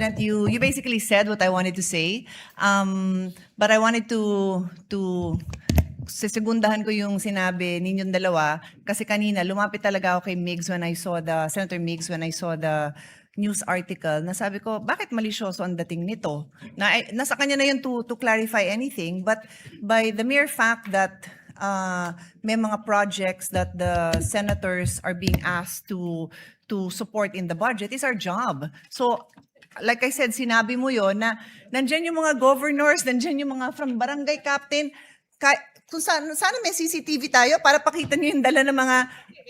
President, you basically said what I wanted to say. But I wanted to segundahan ko yung sinabi ninyong dalawa kasi kanina lumapit talaga ako kay Migs when I saw the Senator Migs when I saw the news article na sabi ko bakit malisyoso ang dating nito. Nasa kanya na yun to clarify anything, but by the mere fact that may mga projects that the senators are being asked to support in the budget is our job. So like I said, sinabi mo yon na nandyan yung mga governors, nandyan yung mga from barangay captain, kung sana may CCTV tayo para pakita niyo yung dala ng mga,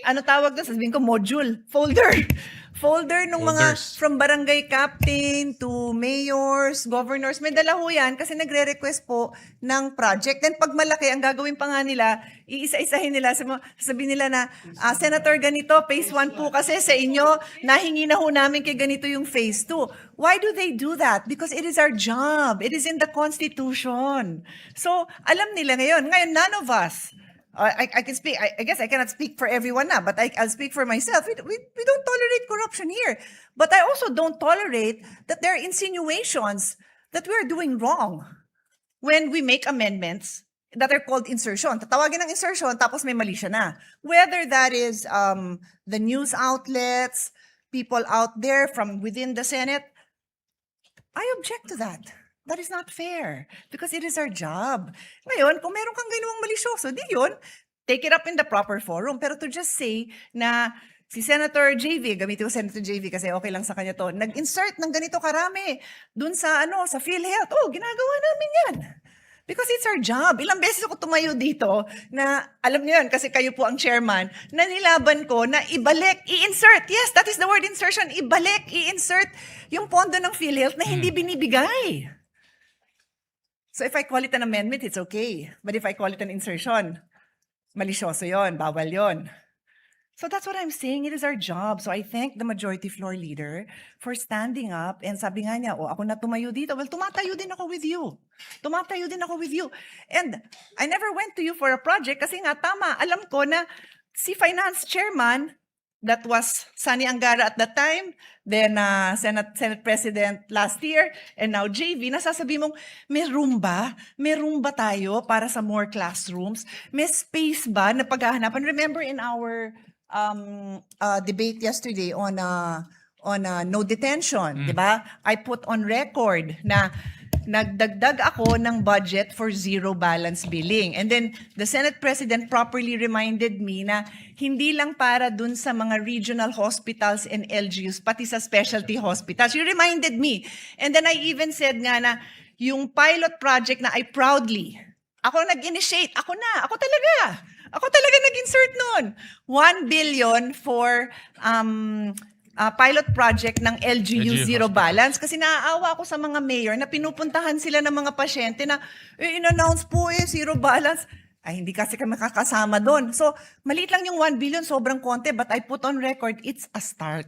ano tawag doon, sabihin ko module, folder ng mga from barangay captain to mayors, governors, may dala ho yan kasi nagre-request po ng project. Then pag malaki, ang gagawin pa nga nila, iisa-isahin nila, sabihin nila na, Senator ganito, phase 1 po kasi sa inyo, nahingi na ho namin kay ganito yung phase 2. Why do they do that? Because it is our job. It is in the Constitution. So, alam nila ngayon. Ngayon, none of us, I can speak, I guess I cannot speak for everyone na, but I'll speak for myself. We don't tolerate corruption here. But I also don't tolerate that there are insinuations that we're doing wrong when we make amendments that are called insertion. Tatawagin ng insertion, tapos may mali siya na. Whether that is the news outlets, people out there from within the Senate, I object to that. That is not fair because it is our job. Ngayon, kung meron kang ginawang malisyoso, di yun, take it up in the proper forum. Pero to just say na si Senator JV, gamitin ko Senator JV kasi okay lang sa kanya to, nag-insert ng ganito karami dun sa, sa PhilHealth. Oh, ginagawa namin yan. Because it's our job. Ilang beses ako tumayo dito na, alam niyo yan, kasi kayo po ang chairman, na nilaban ko na ibalik, i-insert. Yes, that is the word insertion. Ibalik, i-insert yung pondo ng PhilHealth na hindi binibigay. So if I call it an amendment, it's okay. But if I call it an insertion, malisyoso yon, bawal yon. So that's what I'm saying. It is our job. So I thank the majority floor leader for standing up and sabi nga niya, ako na tumayo dito. Well, tumatayo din ako with you. Tumatayo din ako with you. And I never went to you for a project kasi nga tama, alam ko na si finance chairman, that was Sani Angara at that time, then Senate President last year, and now JV, nasasabi mong, may room ba tayo para sa more classrooms? May space ba na paghahanapan? Remember in our debate yesterday on no detention, di ba? I put on record na nagdagdag ako ng budget for zero balance billing. And then the Senate President properly reminded me na hindi lang para dun sa mga regional hospitals and LGUs, pati sa specialty hospitals. You reminded me. And then I even said nga na yung pilot project na I proudly, ako nag-initiate, ako talaga nag-insert nun. 1 billion for pilot project ng LGU Zero Balance kasi naaawa ako sa mga mayor na pinupuntahan sila ng mga pasyente na in-announce po Zero Balance. Ay, hindi kasi kami kakasama doon. So, maliit lang yung 1 billion, sobrang konti, but I put on record, it's a start.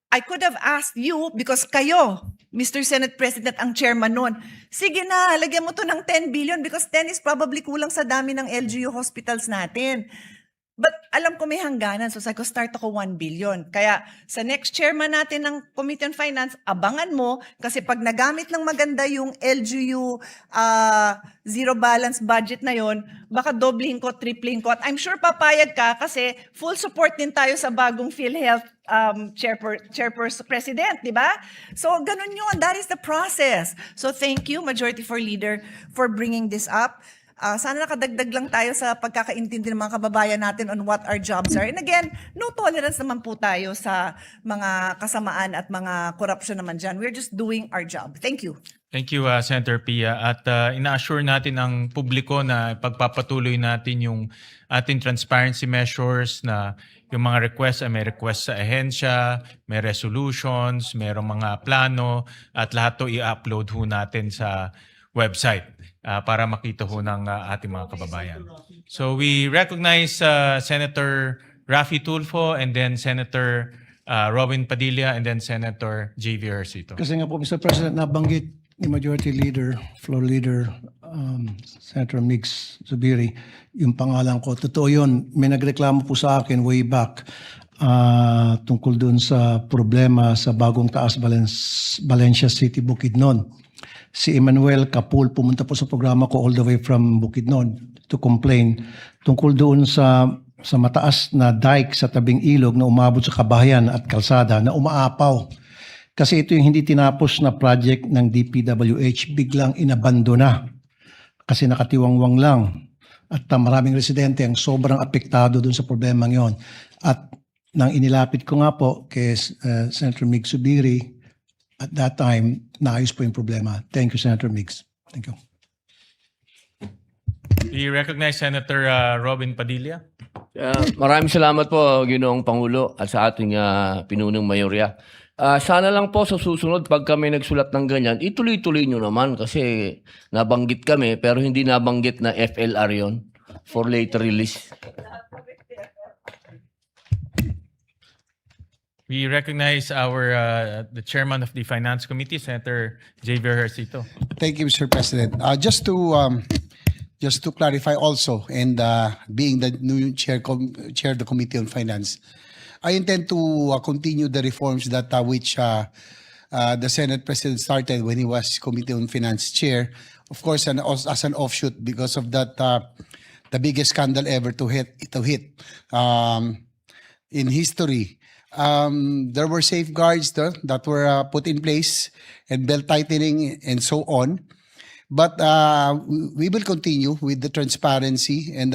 I could have asked you, because kayo, Mr. Senate President, ang chairman noon, sige na, lagyan mo to ng 10 billion because 10 is probably kulang sa dami ng LGU hospitals natin. But alam ko may hangganan, so sabi ko, start ako 1 billion. Kaya sa next chairman natin ng Committee on Finance, abangan mo, kasi pag nagamit ng maganda yung LGU zero balance budget na yon, baka dobling ko, tripling ko. At I'm sure papayag ka kasi full support din tayo sa bagong PhilHealth chairperson, president, di ba? So ganun yun, that is the process. So thank you, Majority Floor Leader, for bringing this up. Sana nakadagdag lang tayo sa pagkakaintindi ng mga kababayan natin on what our jobs are. And again, no tolerance naman po tayo sa mga kasamaan at mga corruption naman dyan. We're just doing our job. Thank you. Thank you, Senator Pia. At ina-assure natin ang publiko na pagpapatuloy natin yung ating transparency measures na yung mga requests ay may request sa ahensya, may resolutions, mayroong mga plano, at lahat to i-upload ho natin sa website para makita ho ng ating mga kababayan. So we recognize Senator Raffy Tulfo and then Senator Robin Padilla and then Senator J.V. Ejercito. Kasi nga po, Mr. President, nabanggit ni Majority Leader, Floor Leader, Senator Migs Zubiri, yung pangalan ko. Totoo yun, may nagreklamo po sa akin way back. tungkol doon sa problema sa bagong taas Valencia City, Bukidnon. Si Emmanuel Capul pumunta po sa programa ko all the way from Bukidnon to complain tungkol doon sa mataas na dike sa tabing ilog na umabot sa kabahayan at kalsada na umaapaw. Kasi ito yung hindi tinapos na project ng DPWH, biglang inabandona kasi nakatiwangwang lang. At maraming residente ang sobrang apektado doon sa problemang yon. At nang inilapit ko nga po kay Senator Mig Subiri, at that time, naayos po yung problema. Thank you, Senator Migs. Thank you. We recognize Senator Robin Padilla. Maraming salamat po, Ginoong Pangulo, at sa ating pinunong mayorya. Sana lang po sa susunod, pag kami nagsulat ng ganyan, ituloy-tuloy nyo naman kasi nabanggit kami, pero hindi nabanggit na FLR yon for later release. We recognize the chairman of the Finance Committee, Senator Javier Hercito. Thank you, Mr. President. Just to clarify also, and being the new chair of the Committee on Finance, I intend to continue the reforms that which the Senate President started when he was Committee on Finance chair. Of course, as an offshoot because of that, the biggest scandal ever to hit in history. There were safeguards that were put in place and belt tightening and so on. But we will continue with the transparency and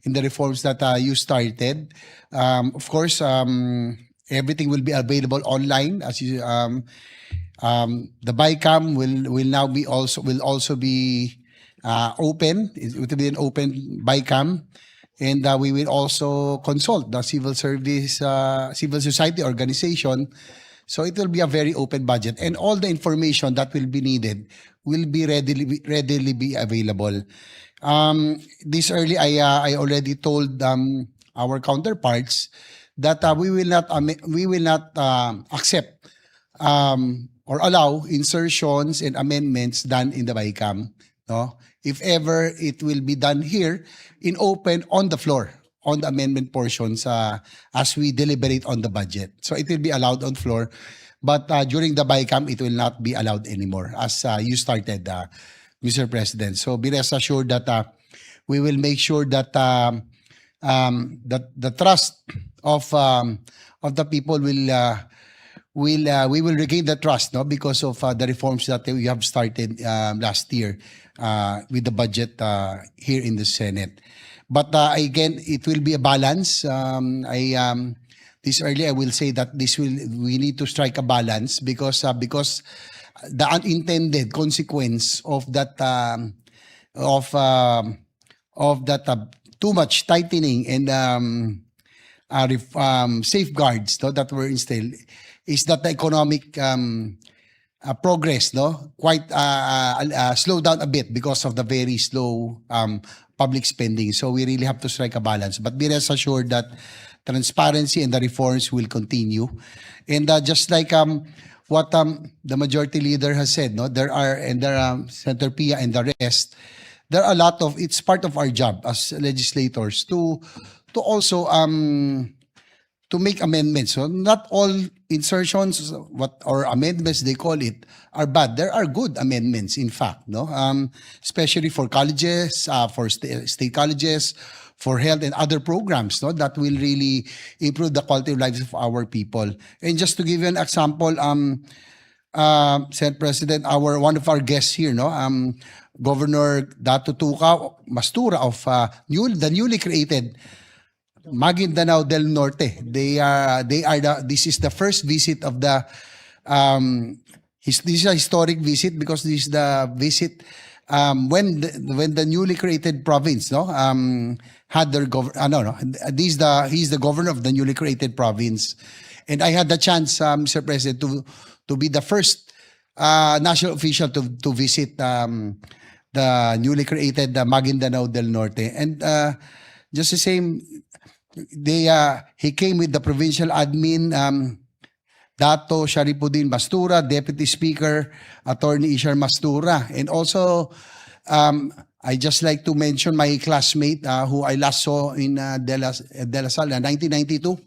in the reforms that you started. Of course, everything will be available online. As you, the BICAM will also be open. It will be an open BICAM. And we will also consult the civil society organization. So it will be a very open budget. And all the information that will be needed will be readily be available. This early, I already told our counterparts that we will not accept or allow insertions and amendments done in the BICAM. No? If ever it will be done here in open on the floor, on the amendment portions as we deliberate on the budget. So it will be allowed on floor, but during the BICAM, it will not be allowed anymore as you started, Mr. President. So be rest assured that we will make sure that that the trust of the people we will regain the trust, no, because of the reforms that we have started last year with the budget here in the Senate. But again, it will be a balance. This early I will say that we need to strike a balance because the unintended consequence of that too much tightening and safeguards, no, that were instilled is that the economic progress, no, quite slow down a bit because of the very slow public spending. So we really have to strike a balance. But be rest assured that transparency and the reforms will continue. And just like what the majority leader has said, no, there are Senator Pia and the rest, there are a lot of, it's part of our job as legislators to also to make amendments. So not all insertions or amendments they call it are bad. There are good amendments, in fact, no, especially for colleges, for state colleges, for health and other programs, no, that will really improve the quality of lives of our people. And just to give you an example, Senate President, one of our guests here, no, Governor Dato Tuca Mastura of the newly created Maguindanao del Norte. This is the first visit of the this is a historic visit because this is the visit when the newly created province, no, had their he's the governor of the newly created province. And I had the chance, Mr. President, to be the first national official to visit the newly created Maguindanao del Norte. And just the same, he came with the provincial admin, Dato Sharifuddin Mastura, Deputy Speaker, Attorney Ishar Mastura. And also, I just like to mention my classmate who I last saw in De La Salle in 1992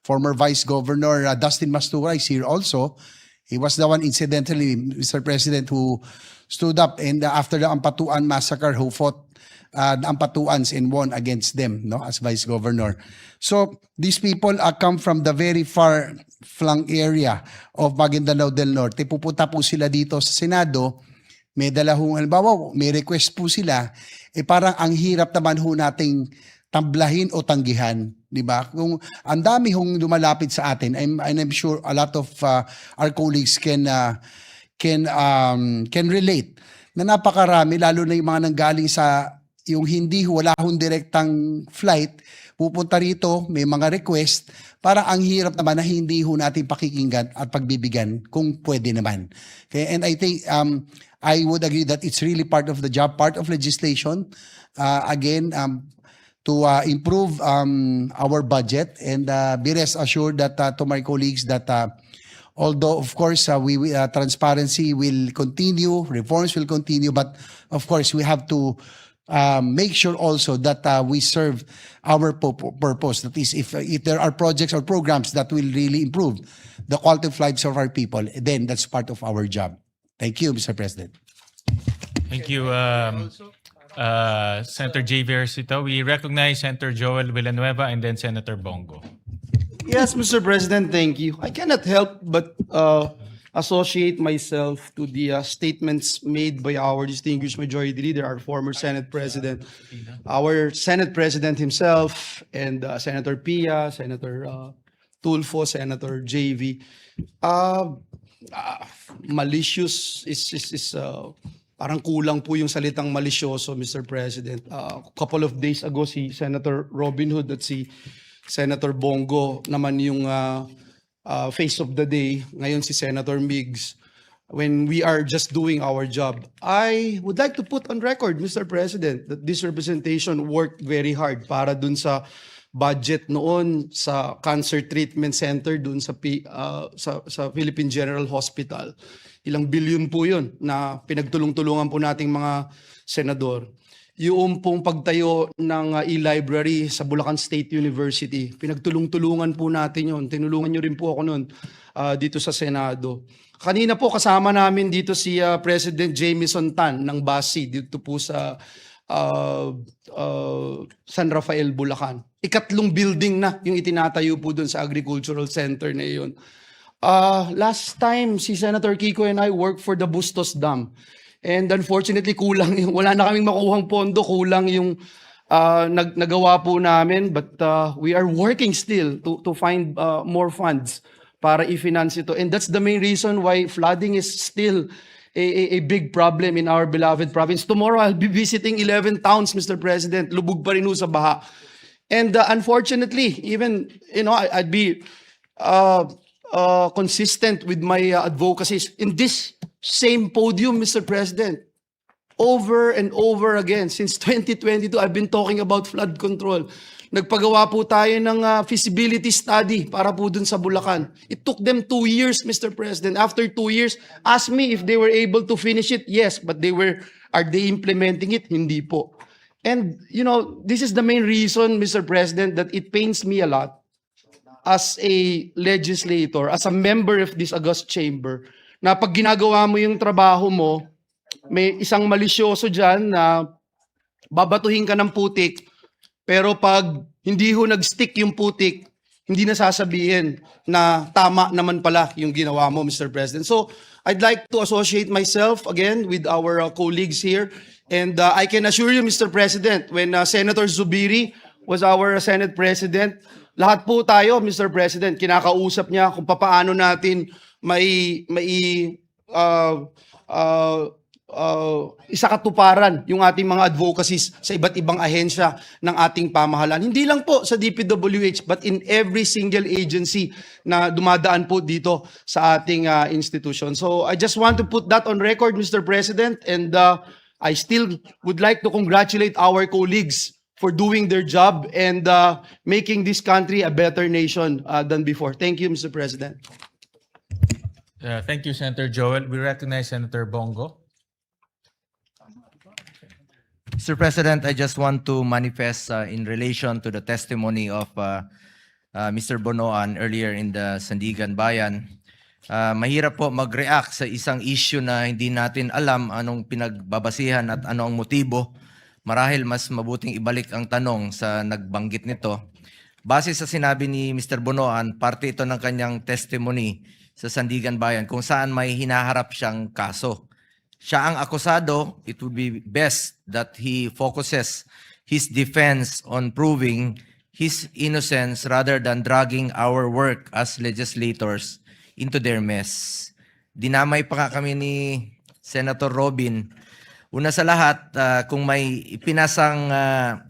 former Vice Governor Dustin Mastura is here also. He was the one, incidentally, Mr. President, who stood up and after the Ampatuan massacre, who fought the Ampatuans and won against them, no, as Vice Governor. So these people come from the very far flung area of Maguindanao del Norte. Pupunta po sila dito sa Senado. May dala hong, halimbawa, may request po sila. Parang ang hirap naman ho nating tamblahin o tanggihan, di ba? Kung ang dami hong lumalapit sa atin, I'm sure a lot of our colleagues can relate na napakarami, lalo na yung mga nanggaling sa yung hindi wala hong direktang flight, pupunta rito, may mga request, para ang hirap naman na hindi ho natin pakikinggan at pagbibigyan kung pwede naman. Okay? And I think I would agree that it's really part of the job, part of legislation. To improve our budget, and be rest assured that to my colleagues that although of course transparency will continue, reforms will continue, but of course we have to make sure also that we serve our purpose. That is, if there are projects or programs that will really improve the quality of lives of our people, then that's part of our job. Thank you, Mr. President. Thank you, Senator J. Versito. We recognize Senator Joel Villanueva and then Senator Bongo. Yes, Mr. President, thank you. I cannot help but associate myself to the statements made by our distinguished majority leader, our former Senate President, our Senate President himself, and Senator Pia, Senator Tulfo, Senator JV. Malicious is parang kulang po yung salitang malisyoso, Mr. President. Couple of days ago, si Senator Robin Hood at si Senator Bongo naman yung face of the day. Ngayon si Senator Migs. When we are just doing our job, I would like to put on record, Mr. President, that this representation worked very hard para dun sa budget noon sa Cancer Treatment Center dun sa Philippine General Hospital. Ilang bilyon po yun na pinagtulong-tulungan po nating mga senador. Yung pong pagtayo ng e-library sa Bulacan State University, pinagtulong-tulungan po natin yun. Tinulungan nyo rin po ako nun dito sa Senado. Kanina po kasama namin dito si President Jamison Tan ng BASI dito po sa San Rafael, Bulacan. Ikatlong building na yung itinatayo po dun sa Agricultural Center na yun. Last time, si Senator Kiko and I worked for the Bustos Dam. And unfortunately, kulang yung, wala na kaming makuhang pondo, kulang yung nagawa po namin. But we are working still to find more funds para i-finance ito. And that's the main reason why flooding is still a big problem in our beloved province. Tomorrow, I'll be visiting 11 towns, Mr. President. Lubog pa rin ho sa baha. And unfortunately, even, I'd be consistent with my advocacies in this same podium, Mr. President. Over and over again, since 2022, I've been talking about flood control. Nagpagawa po tayo ng feasibility study para po dun sa Bulacan. It took them 2 years, Mr. President. After 2 years, ask me if they were able to finish it. Yes, but are they implementing it? Hindi po. And, this is the main reason, Mr. President, that it pains me a lot as a legislator, as a member of this august chamber, na pag ginagawa mo yung trabaho mo, may isang malisyoso dyan na babatuhin ka ng putik, pero pag hindi ho nag-stick yung putik, hindi na sasabihin na tama naman pala yung ginawa mo, Mr. President. So, I'd like to associate myself again with our colleagues here. And I can assure you, Mr. President, when Senator Zubiri was our Senate President, lahat po tayo, Mr. President, kinakausap niya kung paano natin isakatuparan yung ating mga advocacies sa iba't ibang ahensya ng ating pamahalaan. Hindi lang po sa DPWH, but in every single agency na dumadaan po dito sa ating institution. So I just want to put that on record, Mr. President, and I still would like to congratulate our colleagues for doing their job and making this country a better nation than before. Thank you, Mr. President. Thank you, Senator Joel. We recognize Senator Bongo. Mr. President, I just want to manifest in relation to the testimony of Mr. Bonoan earlier in the Sandigan Bayan. Mahirap po mag-react sa isang issue na hindi natin alam anong pinagbabasihan at ano ang motibo. Marahil mas mabuting ibalik ang tanong sa nagbanggit nito. Base sa sinabi ni Mr. Bonoan, parte ito ng kanyang testimony sa Sandigan Bayan kung saan may hinaharap siyang kaso. Siya ang akusado, it would be best that he focuses his defense on proving his innocence rather than dragging our work as legislators into their mess. Dinamay pa nga kami ni Senator Robin. Una sa lahat, kung may ipinasang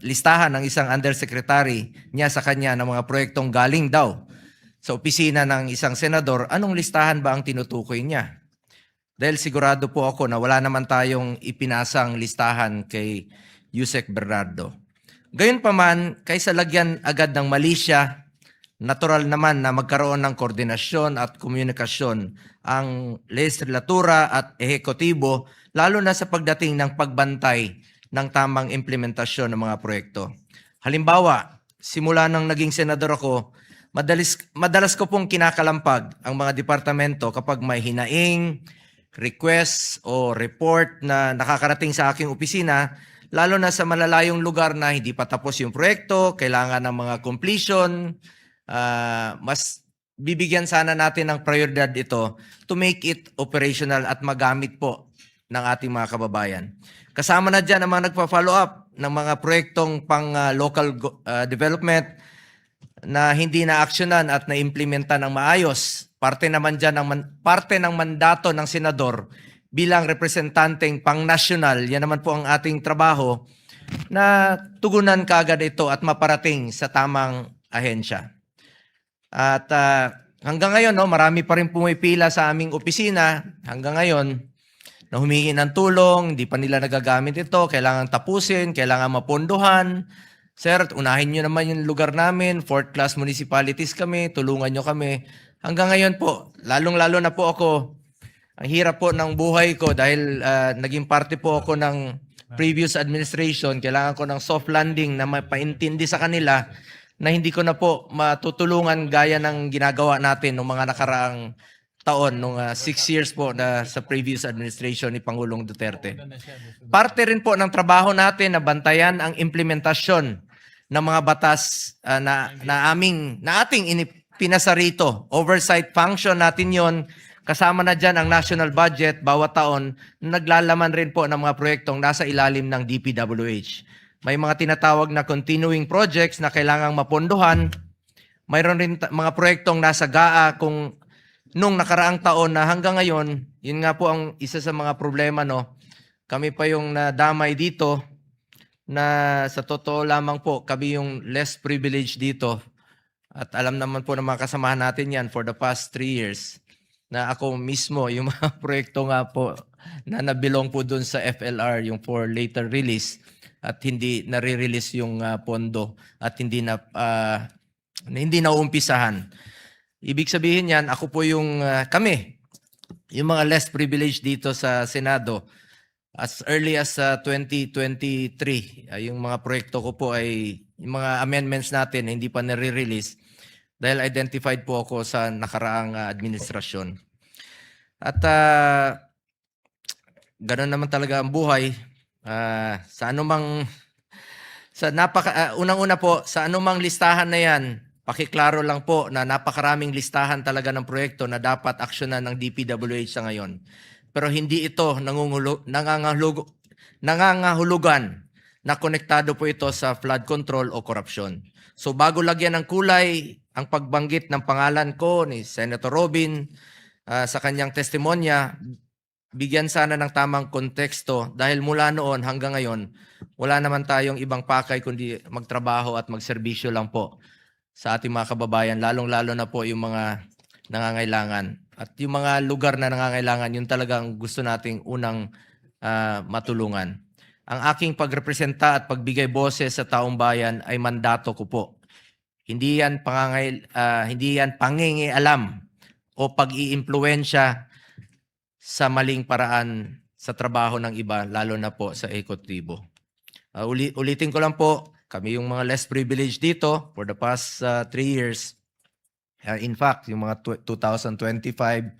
listahan ng isang undersecretary niya sa kanya ng mga proyektong galing daw sa opisina ng isang senador, anong listahan ba ang tinutukoy niya? Dahil sigurado po ako na wala naman tayong ipinasang listahan kay Yusek Bernardo. Gayunpaman, kaysa lagyan agad ng malisya, natural naman na magkaroon ng koordinasyon at komunikasyon ang legislatura at ehekutibo, lalo na sa pagdating ng pagbantay ng tamang implementasyon ng mga proyekto. Halimbawa, simula nang naging senador ako, madalas ko pong kinakalampag ang mga departamento kapag may hinaing, request o report na nakakarating sa aking opisina, lalo na sa malalayong lugar na hindi pa tapos yung proyekto, kailangan ng mga completion, mas bibigyan sana natin ng prioridad ito to make it operational at magamit po ng ating mga kababayan. Kasama na dyan ang mga nagpa-follow up ng mga proyektong pang local development na hindi na-actionan at na-implementa ng maayos. Parte naman dyan parte ng mandato ng senador bilang representanteng pang-nasyonal, yan naman po ang ating trabaho, na tugunan kaagad ito at maparating sa tamang ahensya. At hanggang ngayon, marami pa rin pumipila sa aming opisina. Hanggang ngayon, na humingi ng tulong, hindi pa nila nagagamit ito, kailangan tapusin, kailangan mapondohan. Sir, unahin nyo naman yung lugar namin, 4th class municipalities kami, tulungan nyo kami. Hanggang ngayon po, lalong-lalo na po ako, ang hirap po ng buhay ko dahil naging parte po ako ng previous administration, kailangan ko ng soft landing na mapaintindi sa kanila na hindi ko na po matutulungan gaya ng ginagawa natin noong mga nakaraang taon, nung 6 years po na sa previous administration ni Pangulong Duterte. Parte rin po ng trabaho natin na bantayan ang implementasyon ng mga batas na ating pinasa rito. Oversight function natin yon. Kasama na dyan ang national budget bawat taon na naglalaman rin po ng mga proyektong nasa ilalim ng DPWH. May mga tinatawag na continuing projects na kailangang mapondohan. Mayroon rin mga proyektong nasa GAA kung nung nakaraang taon na hanggang ngayon, yun nga po ang isa sa mga problema, no? Kami pa yung nadamay dito na sa totoo lamang po, kami yung less privileged dito. At alam naman po ng mga kasamahan natin yan for the past 3 years na ako mismo, yung mga proyekto nga po na nabilong po dun sa FLR, yung for later release, at hindi nare-release yung pondo at hindi na uumpisahan. Ibig sabihin yan, ako po yung kami, yung mga less privileged dito sa Senado, as early as 2023, yung mga proyekto ko po ay yung mga amendments natin hindi pa nare-release dahil identified po ako sa nakaraang administrasyon. At ganoon naman talaga ang buhay. Unang-una po, sa anumang listahan na yan, pakiklaro lang po na napakaraming listahan talaga ng proyekto na dapat aksyonan ng DPWH sa ngayon. Pero hindi ito nangangahulugan na konektado po ito sa flood control o korupsyon. So bago lagyan ng kulay ang pagbanggit ng pangalan ko ni Senator Robin sa kanyang testimonya, bigyan sana ng tamang konteksto dahil mula noon hanggang ngayon, wala naman tayong ibang pakay kundi magtrabaho at magserbisyo lang po sa ating mga kababayan, lalong-lalo na po yung mga nangangailangan. At yung mga lugar na nangangailangan, yun talagang gusto nating unang matulungan. Ang aking pagrepresenta at pagbigay boses sa taong bayan ay mandato ko po. Hindi yan pangingialam o pag-iimpluwensya sa maling paraan sa trabaho ng iba, lalo na po sa ekotibo. Ulitin ko lang po, Kami yung mga less privileged dito for the past 3 years. In fact, yung mga 2025,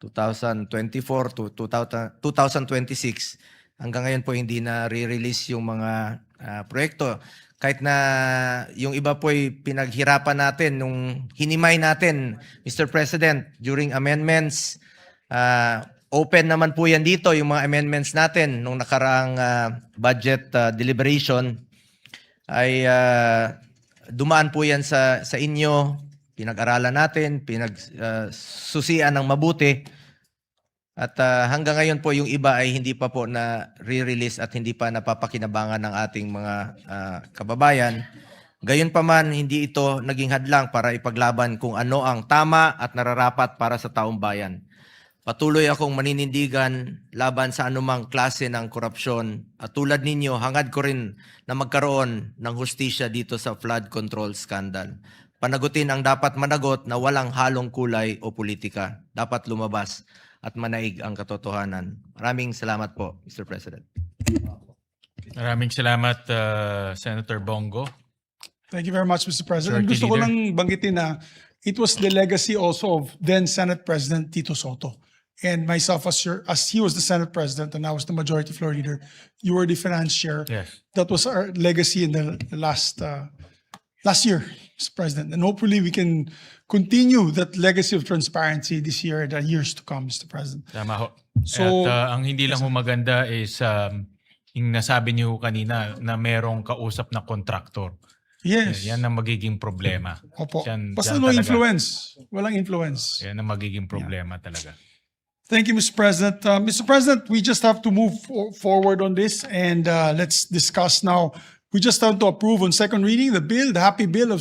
2024 to 2026, hanggang ngayon po hindi na re-release yung mga proyekto. Kahit na yung iba po ay pinaghirapan natin nung hinimay natin, Mr. President, during amendments. Open naman po yan dito, yung mga amendments natin nung nakaraang budget deliberation ay dumaan po yan sa inyo, pinag-aralan natin, pinagsusian ng mabuti. At hanggang ngayon po yung iba ay hindi pa po na re-release at hindi pa napapakinabangan ng ating mga kababayan. Gayunpaman, hindi ito naging hadlang para ipaglaban kung ano ang tama at nararapat para sa taong bayan. Patuloy akong maninindigan laban sa anumang klase ng korupsyon at tulad ninyo, hangad ko rin na magkaroon ng hustisya dito sa flood control scandal. Panagutin ang dapat managot na walang halong kulay o politika. Dapat lumabas at manaig ang katotohanan. Maraming salamat po, Mr. President. Maraming salamat, Senator Bongo. Thank you very much, Mr. President. Majority Gusto ko Leader. lang banggitin na it was the legacy also of then Senate President Tito Soto. And myself, as he was the Senate President and I was the Majority Floor Leader, you were the Finance Chair. Yes. That was our legacy in the last year, Mr. President. And hopefully we can continue that legacy of transparency this year and the years to come, Mr. President. Tama ho. So- At ang hindi lang ho maganda is yung nasabi niyo kanina na merong kausap na kontraktor. Yes. Yan ang magiging problema. Opo. Yan- Basta yan no talaga. influence. Walang influence. Yan ang magiging problema talaga. Thank you, Mr. President. Mr. President, we just have to move forward on this and let's discuss now. We just have to approve on second reading the bill, the happy bill of